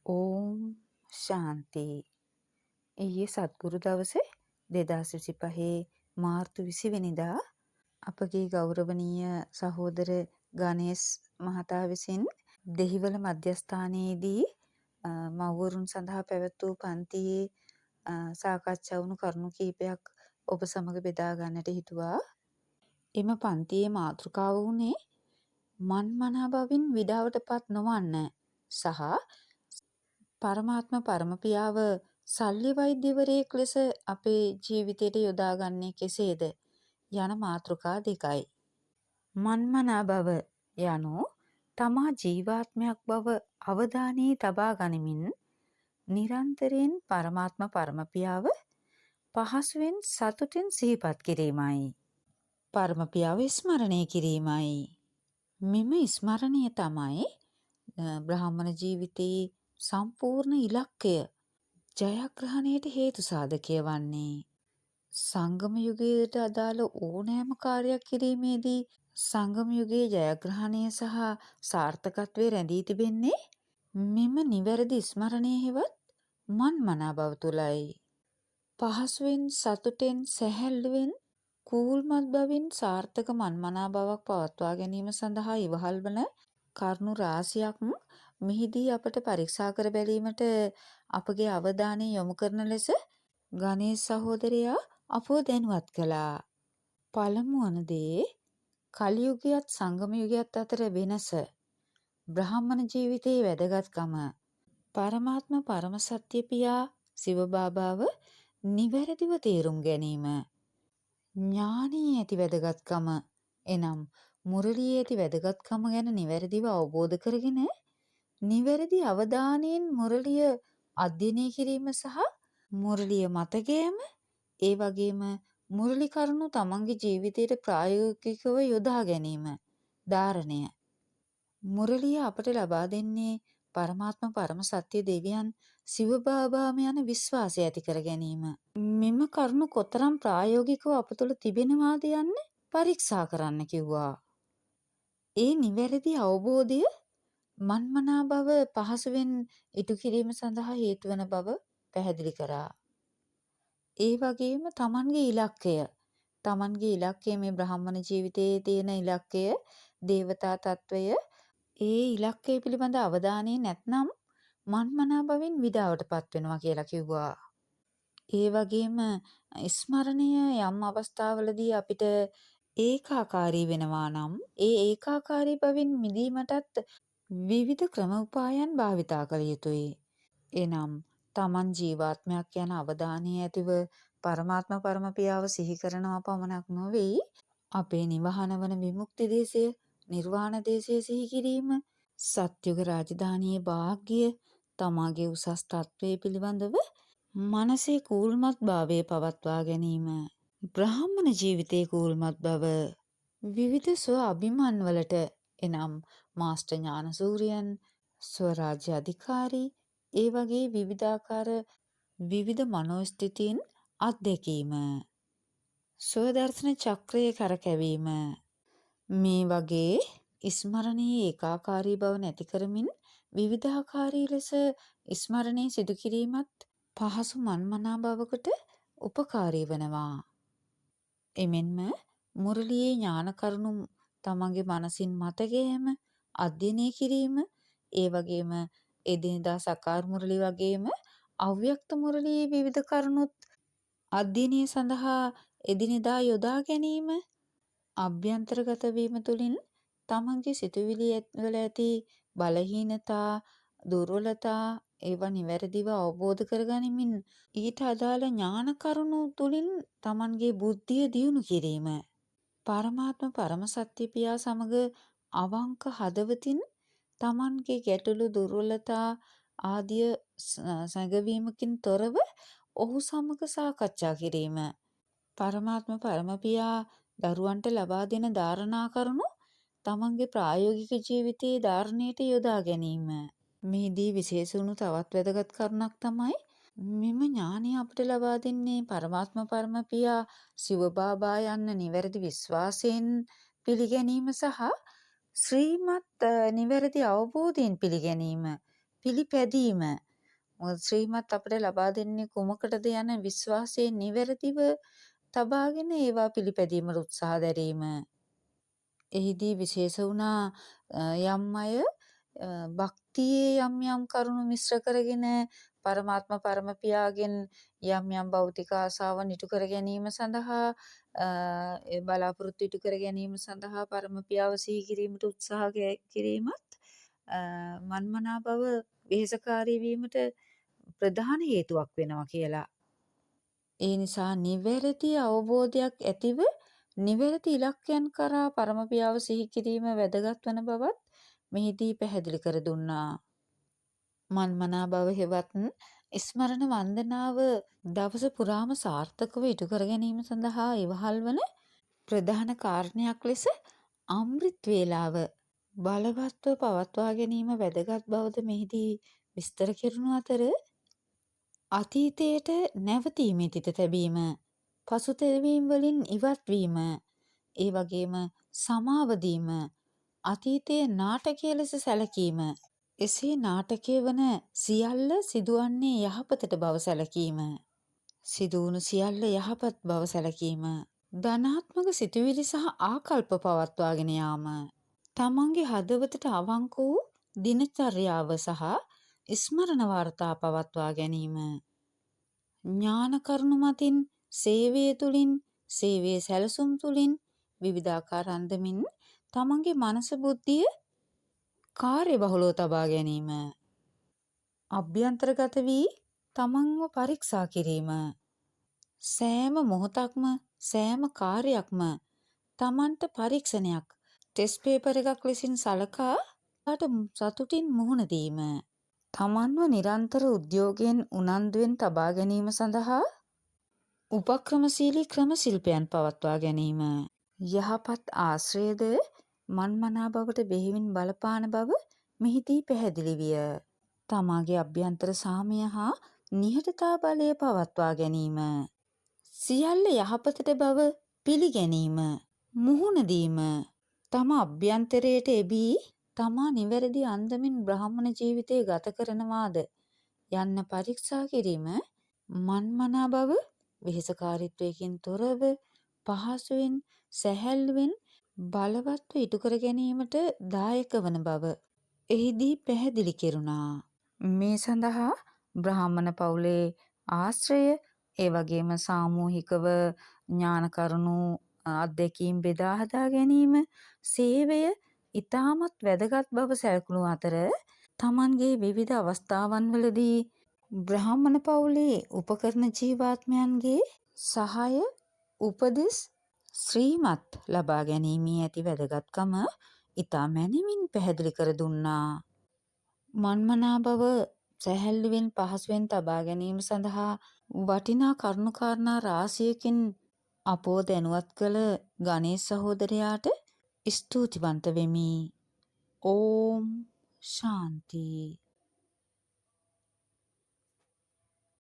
ඕම් ශාන්ති. ඊයේ සත්ගුරු දවසේ 2025 මාර්තු 20 වෙනිදා අපගේ ගෞරවනීය සහෝදර ගණේෂ් මහතා විසින් දෙහිවල මධ්‍යස්ථානයේදී මව්වරුන් සඳහා පැවැත් වූ පන්තියේ සාකච්ඡා වුණු කරුණු කිහිපයක් ඔබ සමග බෙදා ගන්නට හිතුවා. එම පන්තියේ මාතෘකාව වුණේ මන්මනා බවින් විඩාවටපත් නොවන්න සහ පරමාත්ම පරමපියාව සල්ලි වෛද්‍යවරයෙක් ලෙස අපේ ජීවිතයට යොදාගන්නේ කෙසේද යන මාතෘකා දෙකයි. මන්මනා බව යනු තමා ජීවාත්මයක් බව අවධානයේ තබා ගනිමින් නිරන්තරයෙන් පරමාත්ම පරමපියාව පහසුවෙන් සතුටින් සිහිපත් කිරීමයි. පරමපියාව ස්මරණය කිරීමයි. මෙම ස්මරණය තමයි බ්‍රාහ්මණ ජීවිතයේ සම්පූර්ණ ඉලක්කය ජයග්‍රහණයට හේතු සාධකය වන්නේ. සංගම යුගයට අදාළ ඕනෑම කාර්යයක් කිරීමේදී සංගම යුගයේ ජයග්‍රහණය සහ සාර්ථකත්වයේ රැඳී තිබෙන්නේ මෙම නිවැරදි ස්මරණය හෙවත් මන්මනා බව තුළයි. පහසුවෙන් සතුටෙන් සැහැල්ලුවෙන් කූල්මත් බවින් සාර්ථක මන්මනා බවක් පවත්වා ගැනීම සඳහා ඉවහල් වන කරුණු රාශියක් මෙහිදී අපට පරීක්ෂා කර බැලීමට අපගේ අවධානය යොමු කරන ලෙස ගණේෂ් සහෝදරයා අපව දැනුවත් කළා. පළමු වන දේ කලි යුගයත් සංගම යුගයත් අතර වෙනස, බ්‍රාහ්මණ ජීවිතයේ වැදගත්කම, පරමාත්ම පරම සත්‍ය පියා සිව බාබාව නිවැරදිව තේරුම් ගැනීම, ඥානයේ ඇති වැදගත්කම එනම් මුරලියේ ඇති වැදගත්කම ගැන නිවැරදිව අවබෝධ කරගෙන නිවැරදි අවධානයෙන් මුරලිය අධ්‍යයනය කිරීම සහ මුරලිය මතකයම ඒ වගේම මුරලි කරුණු තමන්ගේ ජීවිතයට ප්‍රායෝගිකව යොදා ගැනීම ධාරණය. මුරලිය අපට ලබා දෙන්නේ පරමාත්ම පරම සත්‍ය දෙවියන් සිව බාබාම යන විශ්වාසය ඇති කර ගැනීම. මෙම කරුණු කොතරම් ප්‍රායෝගිකව අප තුළ තිබෙනවාද යන්න පරීක්ෂා කරන්න කිව්වා. ඒ නිවැරදි අවබෝධය මන්මනා බව පහසුවෙන් ඉටු කිරීම සඳහා හේතු වන බව පැහැදිලි කරා. ඒ වගේම තමන්ගේ ඉලක්කය මේ බ්‍රාහ්මණ ජීවිතයේ තියෙන ඉලක්කය දේවතා තත්වය, ඒ ඉලක්කය පිළිබඳ අවධානය නැත්නම් මන්මනා බවින් විඩාවටපත් වෙනවා කියලා කිව්වා. ඒ වගේම ස්මරණය යම් අවස්ථාවලදී අපිට ඒකාකාරී වෙනවා නම් ඒ ඒකාකාරී බවින් මිදීමටත් විවිධ ක්‍රම උපායන් භාවිතා කළ යුතුයි. එනම් තමන් ජීවාත්මයක් යන අවධානය ඇතිව පරමාත්ම පරමපියාව සිහි කරනවා පමණක් නොවේ, අපේ නිවහන වන විමුක්ති දේශය, නිර්වාණ දේශය සිහි කිරීම, සත්‍යුග රාජධානියේ භාග්‍ය, තමාගේ උසස් තත්වයේ පිළිබඳව මනසේ කූල්මත් භාවය පවත්වා ගැනීම, බ්‍රාහ්මණ ජීවිතයේ කූල්මත් බව, විවිධ ස්ව අභිමන් වලට එනම් මාස්ටර් ඥාන සූරියන්, ස්වරාජ්‍ය අධිකාරී, ඒ වගේ විවිධාකාර විවිධ මනෝස්ථිතීන් අත්දැකීම, ස්වදර්ශන චක්‍රයේ කරකැවීම, මේ වගේ ස්මරණයේ ඒකාකාරී බව නැති කරමින් විවිධාකාරී ලෙස ස්මරණය සිදු කිරීමත් පහසු මන්මනා බවකට උපකාරී වනවා. එමෙන්ම මුරලියේ ඥාන කරුණු තමන්ගේ මනසින් මතකයම අධ්‍යයනය කිරීම, ඒ වගේම එදිනෙදා සකාර මුරලි වගේම අව්‍යක්ත මුරලියේ විවිධ කරුණුත් අධ්‍යයනය සඳහා එදිනෙදා යොදා ගැනීම, අභ්‍යන්තරගත වීම තුළින් තමන්ගේ සිතුවිලි වල ඇති බලහීනතා, දුර්වලතා ඒවා නිවැරදිව අවබෝධ කරගනිමින් ඊට අදාළ ඥාන කරුණු තුළින් තමන්ගේ බුද්ධිය දියුණු කිරීම, පරමාත්ම පරම සත්‍ය පියා සමග අවංක හදවතින් තමන්ගේ ගැටලු දුර්වලතා ආදිය සැඟවීමකින් තොරව ඔහු සමග සාකච්ඡා කිරීම, පරමාත්ම පරමපියා දරුවන්ට ලබා දෙන ධාරණා කරුණු තමන්ගේ ප්‍රායෝගික ජීවිතයේ ධාරණයට යොදා ගැනීම. මේදී විශේෂ වුණු තවත් වැදගත් කරුණක් තමයි මෙම ඥානය අපට ලබා දෙන්නේ පරමාත්ම පරමපියා සිව බාබා යන්න නිවැරදි විශ්වාසයෙන් පිළිගැනීම සහ ශ්‍රීමත් නිවැරදි අවබෝධයෙන් පිළිගැනීම. පිළිපැදීම. මොකද ශ්‍රීමත් අපිට ලබා දෙන්නේ කුමකටද යන විශ්වාසයේ නිවැරදිව තබාගෙන ඒවා පිළිපැදීමට උත්සාහ දැරීම. එහිදී විශේෂ වුණා යම් අය භක්තියේ යම් යම් කරුණු මිශ්‍ර කරගෙන පරමාත්ම පරම පියාගෙන් යම් යම් භෞතික ආශාවන් ඉටු කර ගැනීම සඳහා ඒ බලාපොරොත්තු ඉටු කර ගැනීම සඳහා පරම පියාව සිහි කිරීමට උත්සාහ කිරීමත් මන්මනා බව වෙහෙසකාරී වීමට ප්‍රධාන හේතුවක් වෙනවා කියලා. ඒ නිසා නිවැරදි අවබෝධයක් ඇතිව නිවැරදි ඉලක්කයන් කරා පරම පියාව සිහි කිරීම වැදගත් වන බවත් මෙහිදී පැහැදිලි කර දුන්නා. මන්මනා බව හෙවත් ස්මරණ වන්දනාව දවස පුරාම සාර්ථකව ඉටු කර ගැනීම සඳහා ඉවහල් වන ප්‍රධාන කාරණයක් ලෙස අමෘත් වේලාව බලවත්ව පවත්වා ගැනීම වැදගත් බවද මෙහිදී විස්තර කෙරුණු අතර අතීතයට නැවතීමේ තිත තැබීම, පසුතැවීම් වලින් ඉවත් වීම, ඒ වගේම සමාව දීම, අතීතයේ නාටකය ලෙස සැලකීම, එසේ නාටකය වන සියල්ල සිදුවන්නේ යහපතට බව සැලකීම, සිදුවුණු සියල්ල යහපත් බව සැලකීම, ධනාත්මක සිතුවිලි සහ ආකල්ප පවත්වාගෙන යාම, තමන්ගේ හදවතට අවංක වූ දිනචර්යාව සහ ස්මරණ වාර්තා පවත්වා ගැනීම, ඥාන කරුණු මතින් සේවය තුළින් සේවයේ සැලසුම් තුළින් විවිධාකාර අන්දමින් තමන්ගේ මනස බුද්ධිය කාර්යබහුලව තබා ගැනීම, අභ්‍යන්තරගත වී තමන්ව පරීක්ෂා කිරීම, සෑම මොහොතක්ම සෑම කාර්යයක්ම තමන්ට පරීක්ෂණයක් ටෙස්ට් පේපර් එකක් ලෙසින් සලකා සතුටින් මුහුණ දීම, තමන්ව නිරන්තර උද්‍යෝගයෙන් උනන්දුවෙන් තබා ගැනීම සඳහා උපක්‍රමශීලී ක්‍රම ශිල්පයන් පවත්වා ගැනීම, යහපත් ආශ්‍රයද මන්මනා බවට බෙහෙවින් බලපාන බව මෙහිදී පැහැදිලි විය. තමාගේ අභ්‍යන්තර සාමය හා නිහඬතා බලය පවත්වා ගැනීම, සියල්ල යහපතට බව පිළිගැනීම, මුහුණ දීම, තම අභ්‍යන්තරයට එබී තමා නිවැරදි අන්දමින් බ්‍රාහ්මණ ජීවිතය ගත කරනවාද යන්න පරීක්ෂා කිරීම මන්මනා බව වෙහෙසකාරීත්වයකින් තොරව පහසුවෙන් සැහැල්ලුවෙන් බලවත්ව ඉටු කර ගැනීමට දායක වන බව එහිදී පැහැදිලි කෙරුණා. මේ සඳහා බ්‍රාහ්මණ පවුලේ ආශ්‍රය, ඒ වගේම සාමූහිකව ඥාන කරුණු අත්දැකීම් බෙදා හදා ගැනීම, සේවය ඉතාමත් වැදගත් බව සැලකුණු අතර තමන්ගේ විවිධ අවස්ථාවන් වලදී බ්‍රාහ්මණ පවුලේ උපකරණ ජීවාත්මයන්ගේ සහාය උපදෙස් ශ්‍රීමත් ලබා ගැනීමේ ඇති වැදගත්කම ඉතා මැනවින් පැහැදිලි කර දුන්නා. මන්මනා බව සැහැල්ලුවෙන් පහසුවෙන් තබා ගැනීම සඳහා වටිනා කරුණුකාරණා රාශියකින් අපෝ දැනුවත් කළ ගණේශ සහෝදරයාට ස්තුතිවන්ත වෙමි. ඕම් ශාන්ති.